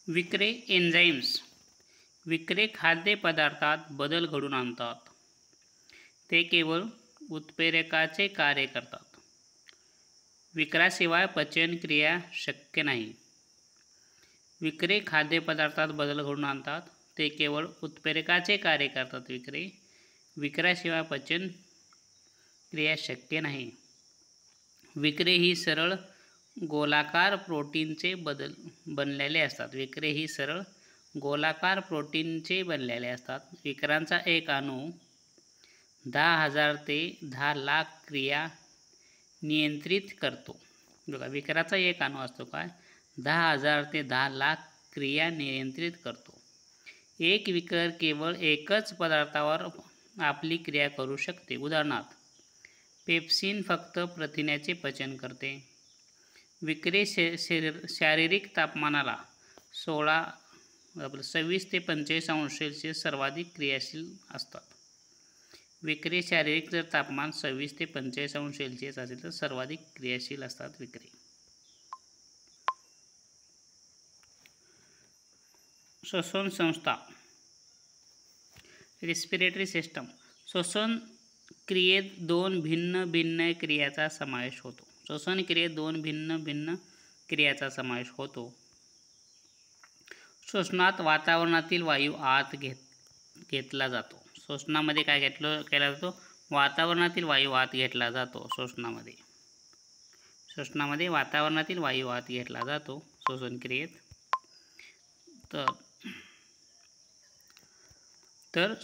विक्रे enzymes विक्रे खाद्यपदार्थात बदल घडवून आणतात. ते केवळ उत्प्रेरकाचे कार्य करतात. विक्राशिवाय पचन क्रिया शक्य नाही. विक्रे खाद्यपदार्थात बदल घडवून आणतात. ते केवळ उत्प्रेरकाचे कार्य करतात. विक्राशिवाय पचन क्रिया शक्य नाही. विक्रे ही सरळ गोलाकार प्रोटीनचे बनलेले असतात. विक्रे ही सरळ गोलाकार प्रोटीनचे बनलेले असतात. विक्रांचा एक अणू 10,000 ते 10 लाख क्रिया नियंत्रित करतो. बघा, विक्राचा एक अणू असतो काय, 10,000 ते 10 लाख क्रिया नियंत्रित करतो. एक विकर केवळ एकच पदार्थावर आपली क्रिया करू शकते. उदाहरणार्थ, पेप्सिन फक्त प्रथिनाचे पचन करते. विक्रे शारीरिक तापमानाला 26 ते 45 अंश सेल्सिअस सर्वाधिक क्रियाशील असतात. विक्रे शारीरिक जर तापमान 26 ते 45 अंश सेल्सिअस असेल तर सर्वाधिक क्रियाशील असतात विक्रे. श्वसन संस्था, रेस्पिरेटरी सिस्टम. श्वसन क्रियेत दोन भिन्न क्रियाचा समावेश होतो. श्वसन क्रियेत दोन भिन्न क्रियाचा समावेश होतो. श्वसनात वातावरणातील वायू आत घेतला जातो. श्वसनामध्ये काय केला जातो? वातावरणातील वायू आत घेतला जातो. श्वसनामध्ये वातावरणातील वायू आत घेतला जातो श्वसन क्रियेत. तर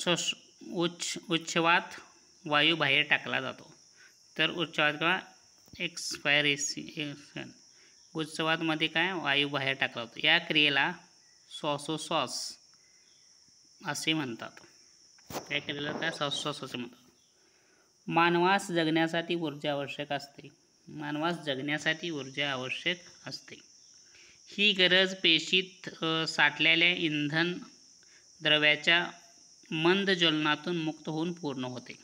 उच्छवात वायू बाहेर टाकला जातो. तर उच्छवात किंवा एक्सपायरेशन, उच्छवातमध्ये काय वायू बाहेर टाकला जातो. या क्रियेला श्वासोच्छ्वास असे म्हणतात. त्या क्रियेला काय श्वासोच्छ्वास असे म्हणतात. मानवास जगण्यासाठी ऊर्जा आवश्यक असते. मानवास जगण्यासाठी ऊर्जा आवश्यक असते. ही गरज पेशीत साठलेल्या इंधन द्रव्याच्या मंद ज्वलनातून मुक्त होऊन पूर्ण होते.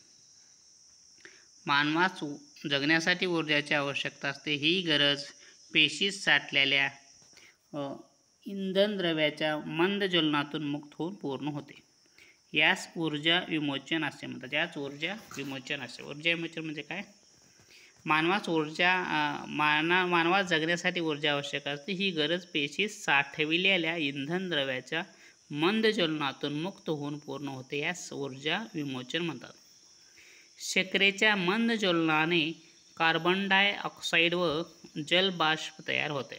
मानवास जगण्यासाठी ऊर्जाची आवश्यकता असते. ही गरज पेशीत साठलेल्या इंधन द्रव्याच्या मंद ज्वलनातून मुक्त होऊन पूर्ण होते. यास ऊर्जा विमोचन असे म्हणतात. याच ऊर्जा विमोचन असे. ऊर्जा विमोचन म्हणजे काय? मानवास जगण्यासाठी ऊर्जा आवश्यक असते. ही गरज पेशीत साठविलेल्या इंधन द्रव्याच्या मंद ज्वलनातून मुक्त होऊन पूर्ण होते. यास ऊर्जा विमोचन म्हणतात. शर्करेच्या मंद ज्वलनाने कार्बन डायऑक्साईड व जलबाष्प तयार होते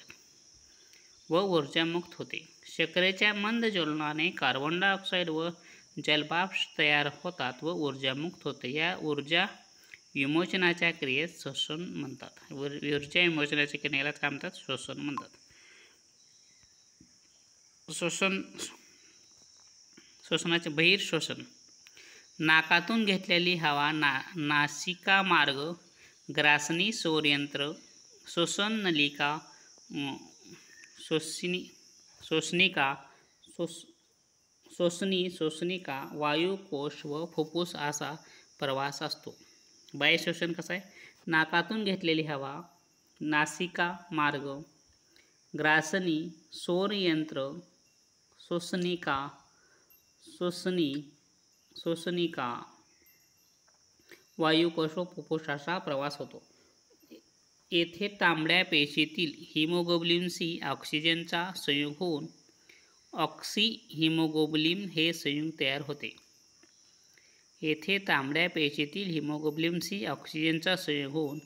व ऊर्जा मुक्त होते. शर्करेच्या मंद ज्वलनाने कार्बन डायऑक्साईड व जलबाष्प तयार होतात व ऊर्जा मुक्त होते. या ऊर्जा विमोचनाच्या क्रियेस श्वसन म्हणतात. ऊर्जा विमोचनाच्या क्रियेला काय म्हणतात? श्वसन म्हणतात. श्वसनाचे बहिर्श्वसन. नाकातून घेतलेली हवा नासिका मार्ग, ग्रासनी स्वरयंत्र, श्वसन नलिका, श्वसनिका, वायुकोश व फुफ्फुस असा प्रवास असतो. बाह्यश्वसन कसं आहे? नाकातून घेतलेली हवा नासिका मार्ग, ग्रासनी, स्वरयंत्र, श्वसनिका, वायुकोश व फुफ्फुस असा प्रवास होतो. येथे तांबड्या पेशीतील हिमोग्लोबिन सी ऑक्सिजनचा संयोग होऊन ऑक्सिहिमोग्लोबिन हे संयुग तयार होते. येथे तांबड्या पेशीतील हिमोग्लोबिन सी ऑक्सिजनचा संयोग होऊन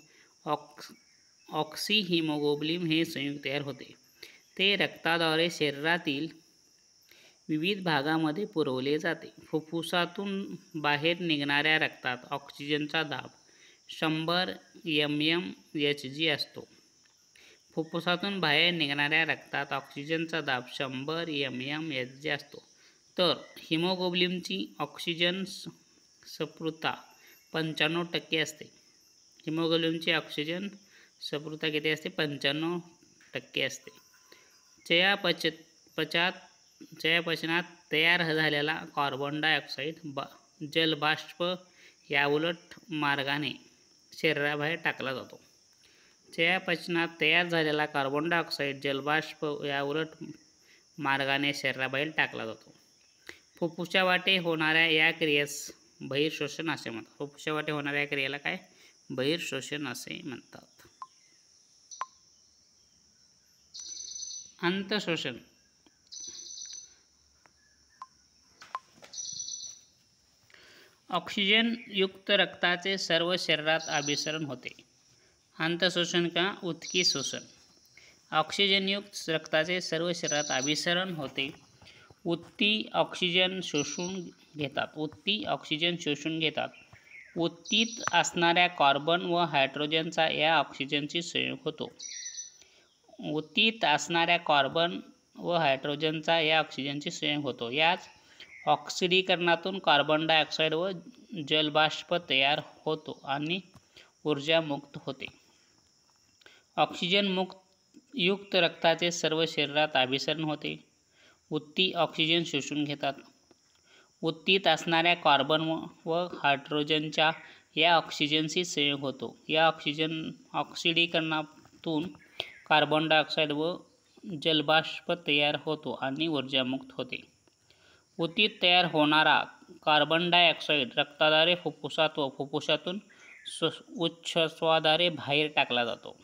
ऑक्सिहिमोग्लोबिन हे संयुग तयार होते. ते रक्ताद्वारे शरीरातील विविध भागामध्ये पुरवले जाते. फुफ्फुसातून बाहेर निघणाऱ्या रक्तात ऑक्सिजनचा दाब 100 mmHg असतो. फुफ्फुसातून बाहेर निघणाऱ्या रक्तात ऑक्सिजनचा दाब 100 mmHg असतो. तर हिमोग्लोबिनची ऑक्सिजन सांद्रता 95% असते. हिमोग्लोबिनची ऑक्सिजन सांद्रता किती असते? 95% असते. चयापचनात तयार झालेला कार्बन डायऑक्साईड जलबाष्प या उलट मार्गाने शरीराबाहेर टाकला जातो. चयापचनात तयार झालेला कार्बन डायऑक्साईड जलबाष्प या उलट मार्गाने शरीराबाहेर टाकला जातो. फुफ्फुसा वाटे होणाऱ्या या क्रियेस बहिर्शोषण असे म्हणतात. फुफ्फुसा वाटे होणाऱ्या या क्रियेला काय? बहिर्शोषण असे म्हणतात. अंतःशोषण. ऑक्सिजन युक्त रक्ताचे सर्व शरीरात अभिसरण होते. अंतःशोषण किंवा उत्की शोषण. ऑक्सिजनयुक्त रक्ताचे सर्व शरीरात अभिसरण होते. उत्ती ऑक्सिजन शोषून घेतात. उत्ती ऑक्सिजन शोषून घेतात. उत्तीत असणाऱ्या कार्बन व हायड्रोजनचा या ऑक्सिजनशी संयोग होतो. उत्तीत असणाऱ्या कार्बन व हायड्रोजनचा या ऑक्सिजनशी संयोग होतो. याच ऑक्सिडीकरणातून कार्बन डायऑक्साईड व जलबाष्प तयार होतो आणि ऊर्जा मुक्त होते. ऑक्सिजन युक्त रक्ताचे सर्व शरीरात अभिसरण होते. उत्ती ऑक्सिजन शोषून घेतात. उत्तीत असणाऱ्या कार्बन व हायड्रोजनच्या या ऑक्सिजनशी संयोग होतो. या ऑक्सिडीकरणातून कार्बन डायऑक्साईड व जलबाष्प तयार होतो आणि ऊर्जा मुक्त होते. उत्तीत तयार होणारा कार्बन डायऑक्साईड रक्ताद्वारे फुफ्फुसात व फुफ्फुसातून उच्छ्वासाद्वारे बाहेर टाकला जातो.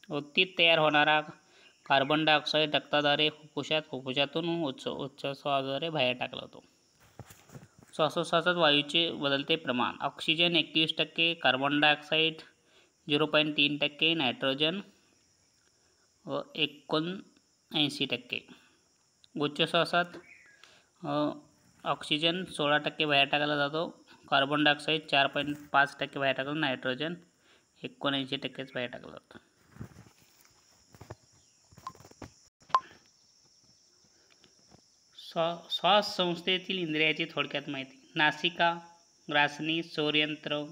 उत्तीत तयार होणारा कार्बन डायऑक्साईड रक्ताद्वारे फुफ्फुसातून उच्छ्वासाद्वारे बाहेर टाकला जातो. श्वासोच्छ्वासात वायूचे बदलते प्रमाण. ऑक्सिजन 21%, कार्बन डायऑक्साईड 0.3%, नायट्रोजन व 79%. उच्छ्वासात ऑक्सिजन 16% बाहेर टाकला जातो. कार्बन डायऑक्साईड 4.5% बाहेर टाकला. नायट्रोजन 79% बाहेर टाकला जातो. श्वास संस्थेतील इंद्रियाची थोडक्यात माहिती. नासिका, ग्रासनी, स्वरयंत्र,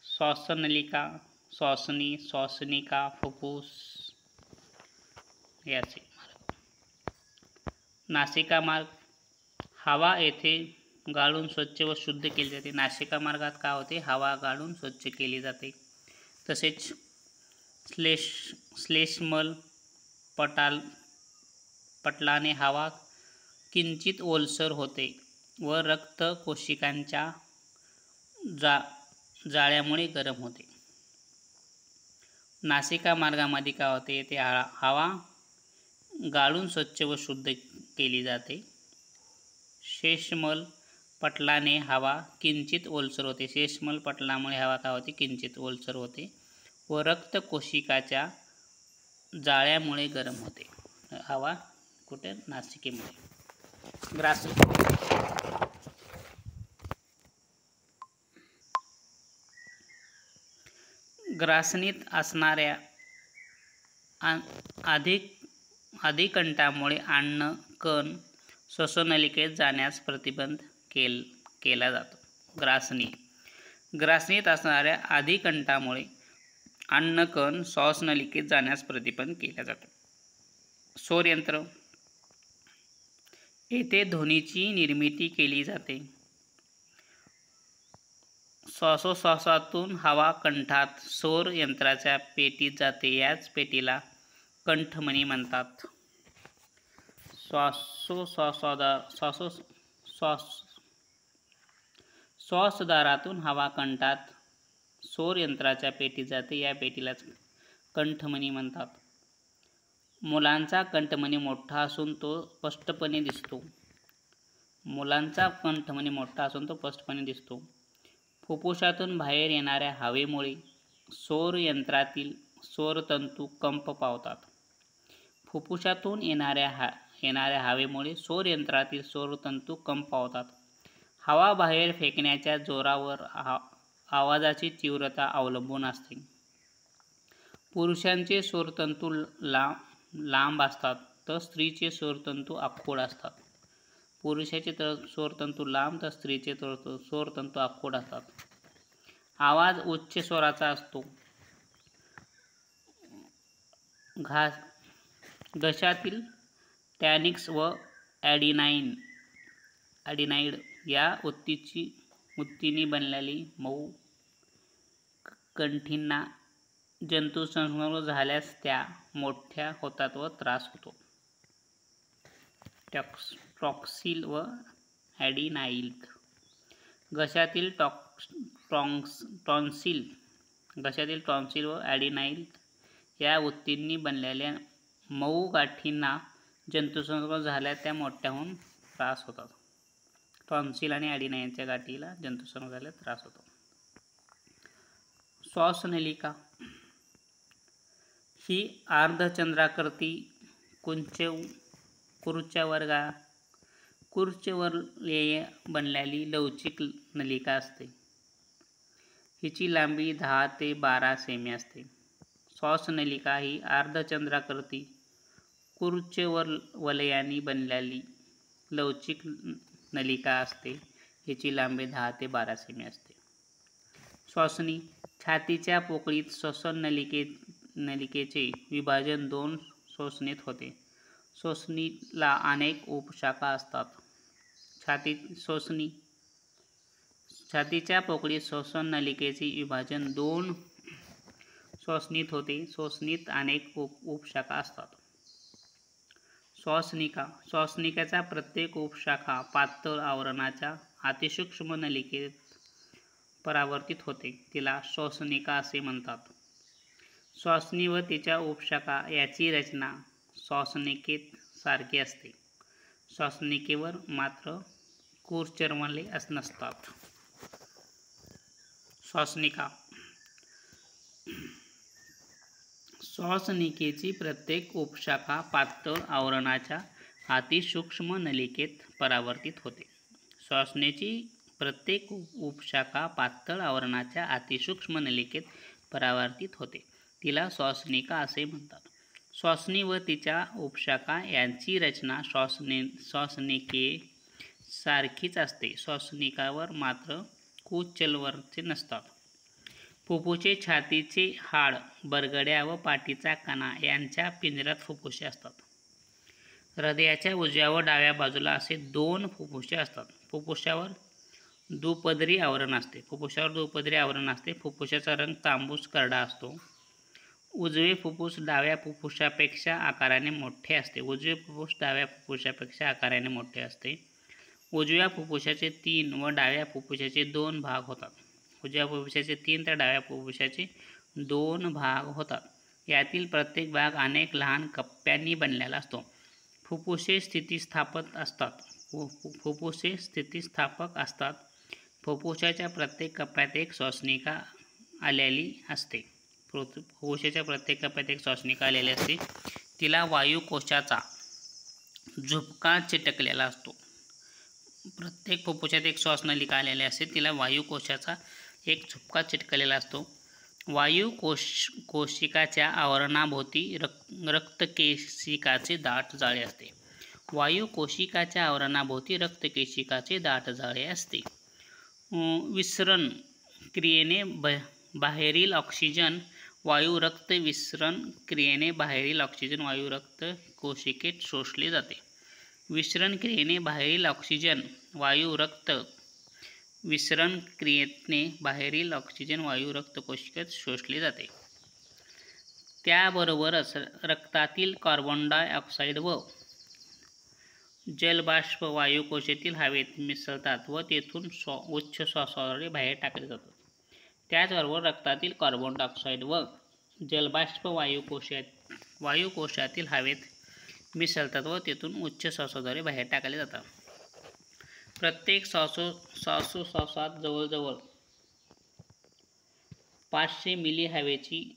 श्वासनलिका, श्वासनी, श्वासनिका, फुफ्फुस याचे मार्ग. नासिका मार्ग. हवा येथे गाळून स्वच्छ व शुद्ध केली जाते. नासिका मार्गात काय होते? हवा गाळून स्वच्छ केली जाते. तसेच श्लेष्मल पटलाने हवा किंचित ओलसर होते व रक्त कोशिकांच्या जाळ्यामुळे गरम होते. नासिका मार्गामध्ये काय होते? ते हवा गाळून स्वच्छ व शुद्ध केली जाते. श्लेष्मल पटलाने हवा किंचित ओलसर होते. श्लेष्मल पटलामुळे हवा काय होते? किंचित ओलसर होते व रक्त कोशिकाच्या जाळ्यामुळे गरम होते. हवा कुठे? नासिकेमुळे. ग्रासनी. ग्रासनीत असणाऱ्या अधिकंठामुळे अन्न कण श्वसननलिकेत जाण्यास प्रतिबंध केला जातो. ग्रासनी. ग्रासनीत असणाऱ्या अधिकंठामुळे अन्न कण श्वासनलिकेत जाण्यास प्रतिबंध केला जातो. स्वरयंत्र. येथे ध्वनीची निर्मिती केली जाते. श्वासोच्छ्वासातून हवा कंठात सौर यंत्राच्या पेटीत जाते. याच पेटीला कंठमणी म्हणतात. श्वासद्वारातून हवा कंठात सौर यंत्राच्या पेटीत जाते. या पेटीलाच कंठमणी म्हणतात. मुलांचा कंठमणी मोठा असून तो स्पष्टपणे दिसतो. मुलांचा कंठमणी मोठा असून तो स्पष्टपणे दिसतो. फुफ्फुसातून बाहेर येणाऱ्या हवेमुळे सौर यंत्रातील सौरतंतू कंप पावतात. फुफ्फुसातून येणाऱ्या हवेमुळे सौर यंत्रातील सौरतंतू कंप पावतात. हवा बाहेर फेकण्याच्या जोरावर आवाजाची तीव्रता अवलंबून असते. पुरुषांचे सौरतंतू लांब असतात तर स्त्रीचे सौरतंतू आखूड असतात. पुरुषाचे सौरतंतू लांब तर स्त्रीचे सौरतंतू आखूड असतात. आवाज उच्च स्वराचा असतो. घशातील टॅनिक्स व ॲडिनाइड या ऊतींनी बनलेली मऊ कंठींना जंतुसंसर्ग झाल्यास त्या मोठ्या होतात व त्रास होतो. टॉक्सिल व ॲडिनाइल. घशातील टॉन्सिल व ॲडिनाइल या ऊतींनी बनलेल्या मऊ गाठींना जंतुसंसर्ग झाल्यास त्या मोठ्या होऊन त्रास होतात. टॉन्सिल आणि ॲडिनाइलच्या गाठीला जंतुसंसर्ग झाल्यास त्रास होतो. श्वासनलिका ही अर्धचंद्राकृती कुर्चवलेय बनलेली लवचिक नलिका असते. हिची लांबी 10 ते 12 सेमी असते. श्वासनलिका ही अर्धचंद्राकृती कुर्चवलयानी बनलेली लवचिक नलिका असते. हिची लांबी 10 ते 12 सेमी असते. श्वसनी छातीच्या पोकळीत श्वसन नलिकेचे विभाजन 2 श्वसनीत होते. श्वसनीला अनेक उपशाखा असतात. छातीच्या पोकळीत श्वसन नलिकेचे विभाजन 2 श्वसनीत होते. श्वसनीत अनेक उपशाखा असतात. श्वासनिकेचा प्रत्येक उपशाखा पातळ आवरणाच्या अतिसूक्ष्म नलिकेत परावर्तित होते. तिला श्वासनिका असे म्हणतात. श्वासनी व तिच्या उपशाखा याची रचना श्वासनिकेत सारखी असते. श्वासनिकेवर मात्र कुर्चवले नसतात. श्वासनिका. श्वासनिकेची प्रत्येक उपशाखा पातळ आवरणाच्या अतिसूक्ष्म नलिकेत परावर्तित होते. श्वासनीची प्रत्येक उपशाखा पातळ आवरणाच्या अतिसूक्ष्म नलिकेत परावर्तित होते. तिला श्वासनिका असे म्हणतात. श्वासनी व तिच्या उपशाखा यांची रचना श्वासनिके सारखीच असते. श्वासनिकावर मात्र कुर्चवले नसतात. फुफ्फुसे, छातीचे हाड, बरगड्या व पाठीचा कणा यांच्या पिंजऱ्यात फुफ्फुसे असतात. हृदयाच्या उजव्या व डाव्या बाजूला असे 2 फुफ्फुसे असतात. फुफ्फुसावर दुपदरी आवरण असते. फुफ्फुसाचा रंग तांबूस करडा असतो. उजवे फुफ्फुस डाव्या फुफ्फुसापेक्षा आकाराने मोठे असते. उजव्या फुफ्फुसाचे 3 व डाव्या फुफ्फुसाचे 2 भाग होतात. यातील प्रत्येक भाग अनेक लहान कप्प्यांनी बनलेला असतो. फुफ्फुसे स्थितिस्थापक असतात. फुफ्फुसाच्या प्रत्येक कप्प्यात एक श्वसनिका आलेली असते. तिला वायुकोशाचा झुपका चिटकलेला असतो. प्रत्येक फुफ्फुसात एक श्वासनलिका आलेली असते. तिला वायुकोशाचा एक झुपका चिटकलेला असतो. वायुकोशिकाच्या आवरणाभोवती रक्तकेशिकाचे दाट जाळे असते. विसरण क्रियेने बाहेरील ऑक्सिजन वायू रक्त कोशिकेत शोषले जाते. विसरण क्रियेने बाहेरील ऑक्सिजन वायू रक्त कोशिकेत शोषले जाते. त्याबरोबरच रक्तातील कार्बन डाय ऑक्साईड व जलबाष्प वायुकोशातील हवेत मिसळतात व तेथून उच्च श्वासाद्वारे बाहेर टाकले जातात. त्याचबरोबर रक्तातील कार्बन डाय ऑक्साईड व जलबाष्प वायुकोशातील हवेत मिसळतात व तेथून उच्च श्वासाद्वारे बाहेर टाकले जातात. प्रत्येक श्वासोश्वासात जवळजवळ 500 मिली हवेची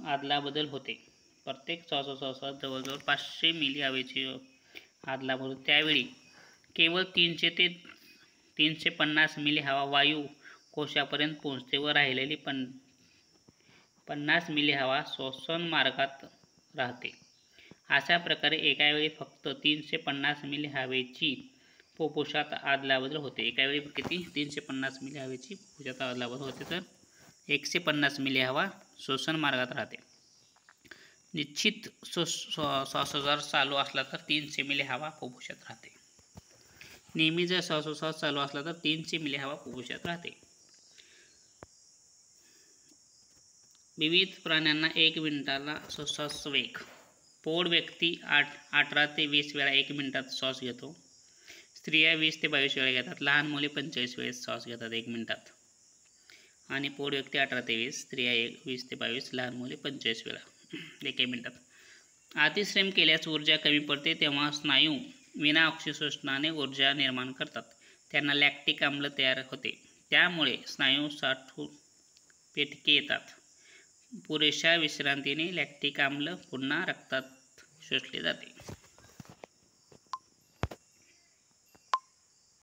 आदलाबदल होते. त्यावेळी केवळ 300 ते 350 मिली हवा वायू कोशापर्यंत पोहोचते व राहिलेली 50 मिली हवा श्वसन मार्गात राहते. अशा प्रकारे एकावेळी फक्त 350 मिली हवेची फुफ्फुसात आदलाबदल होते. तर 150 मिली हवा श्वसन मार्गात राहते. निश्चित श्वासोच्छ्वास चालू असला तर 300 मिली हवा फुफ्फुसात राहते. नेहमी जर श्वासोच्छ्वास चालू असला तर 300 मिली हवा फुफ्फुसात राहते. विविध प्राण्यांना 1 मिनिटाला श्वासोच्छ्वास वेग प्रौढ व्यक्ती 18 ते 20 वेळा 1 मिनिटात श्वास घेतो. स्त्रिया 20 ते 22 वेळा घेतात. लहान मुले 45 वेळेस श्वास घेतात 1 मिनिटात. आणि प्रौढ व्यक्ती 18 ते 20, स्त्रिया 20 ते 22, लहान मुले 45 वेळा 1 मिनिटात. अतिश्रम केल्यास ऊर्जा कमी पडते तेव्हा स्नायू विना ऑक्सिजनाने ऊर्जा निर्माण करतात. त्यांना लॅक्टिक आम्ल तयार होते. त्यामुळे स्नायू साठून पेटके येतात. पुरेशा विश्रांतीने लॅक्टिक आम्ल पुन्हा रक्तात शोषले जाते.